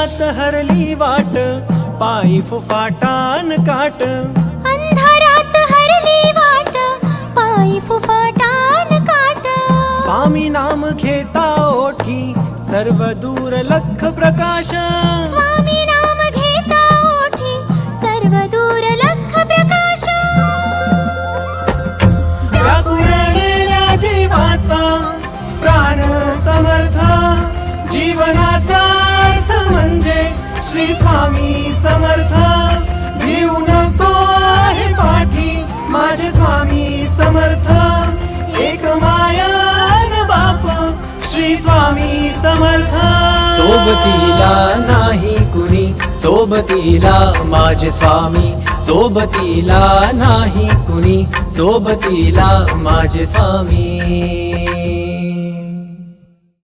अंधारात हरली वाट, पायी फुफाटान काट. अंधारात हरली वाट, पायी फुफाटान काट. स्वामी नाम घेता ओठी, सर्व दूर लख प्रकाश. स्वामी नाम घेता ओठी, सर्व दूर लख प्रकाश. व्याकुळलेल्या जीवाचा प्राण समर्थ, जीवनाचा अर्थ म्हणजे श्री स्वामी समर्थ. भिऊ नको आहे पाठी माझे स्वामी समर्थ. एक मायान बाप श्री स्वामी समर्थ. सोबतीला नाही कुणी, सोबतीला माझे स्वामी. सोबतीला नाही कुणी, सोबतीला माझे स्वामी.